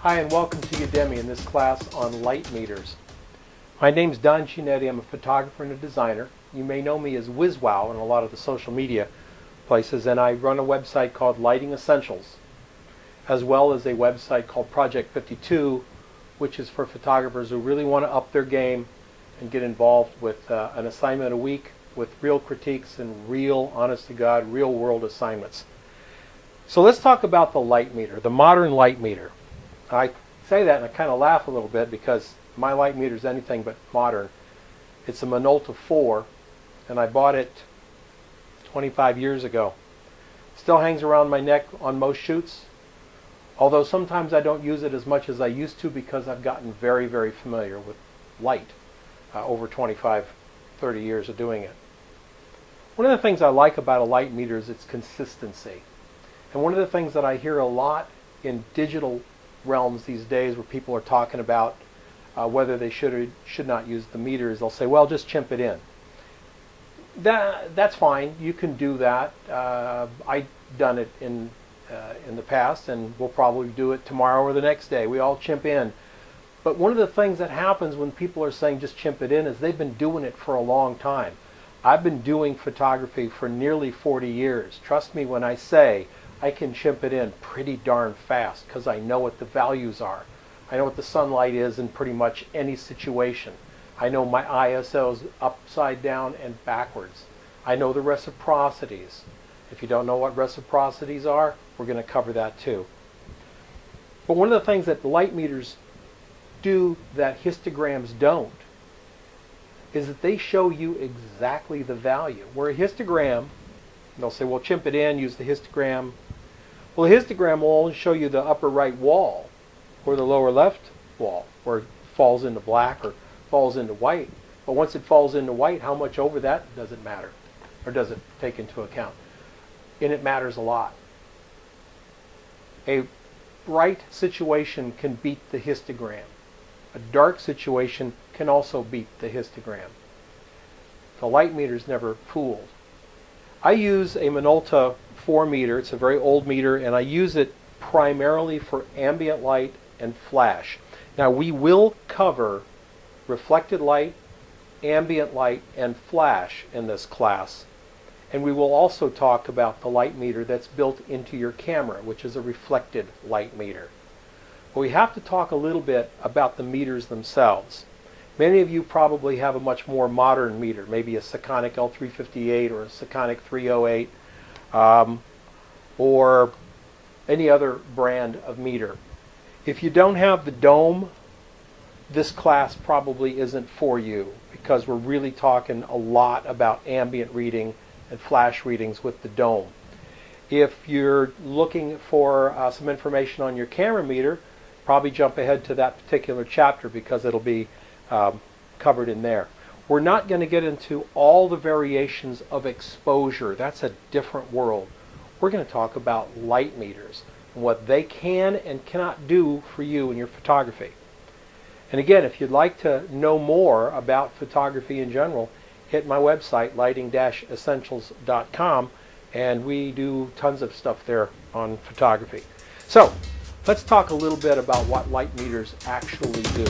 Hi and welcome to Udemy in this class on light meters. My name's Don Chinetti. I'm a photographer and a designer. You may know me as WizWow in a lot of the social media places, and I run a website called Lighting Essentials, as well as a website called Project 52, which is for photographers who really want to up their game and get involved with an assignment a week with real critiques and real, honest-to-God, real-world assignments. So let's talk about the light meter, the modern light meter. I say that and I kind of laugh a little bit because my light meter is anything but modern. It's a Minolta 4, and I bought it 25 years ago. Still hangs around my neck on most shoots, although sometimes I don't use it as much as I used to because I've gotten very, very familiar with light over 25, 30 years of doing it. One of the things I like about a light meter is its consistency. And one of the things that I hear a lot in digital realms these days where people are talking about whether they should or should not use the meters, they'll say, well, just chimp it in. That's fine. You can do that. I've done it in the past, and we'll probably do it tomorrow or the next day. We all chimp in. But one of the things that happens when people are saying just chimp it in is they've been doing it for a long time. I've been doing photography for nearly 40 years. Trust me when I say I can chimp it in pretty darn fast because I know what the values are. I know what the sunlight is in pretty much any situation. I know my ISOs upside down and backwards. I know the reciprocities. If you don't know what reciprocities are, we're going to cover that too. But one of the things that the light meters do that histograms don't is that they show you exactly the value. Where a histogram, they'll say, well, chimp it in, use the histogram. Well, the histogram will only show you the upper right wall or the lower left wall where it falls into black or falls into white. But once it falls into white, how much over that does it matter? Or does it take into account? And it matters a lot. A bright situation can beat the histogram. A dark situation can also beat the histogram. The light meter's never fooled. I use a Minolta 4 meter. It's a very old meter, and I use it primarily for ambient light and flash. Now, we will cover reflected light, ambient light, and flash in this class. And we will also talk about the light meter that's built into your camera, which is a reflected light meter. But we have to talk a little bit about the meters themselves. Many of you probably have a much more modern meter, maybe a Sekonic L358 or a Sekonic 308, or any other brand of meter. If you don't have the dome, this class probably isn't for you because we're really talking a lot about ambient reading and flash readings with the dome. If you're looking for some information on your camera meter, probably jump ahead to that particular chapter because it'll be covered in there. We're not going to get into all the variations of exposure. That's a different world. We're going to talk about light meters and what they can and cannot do for you in your photography. And again, if you'd like to know more about photography in general, hit my website, lighting-essentials.com, and we do tons of stuff there on photography. So let's talk a little bit about what light meters actually do.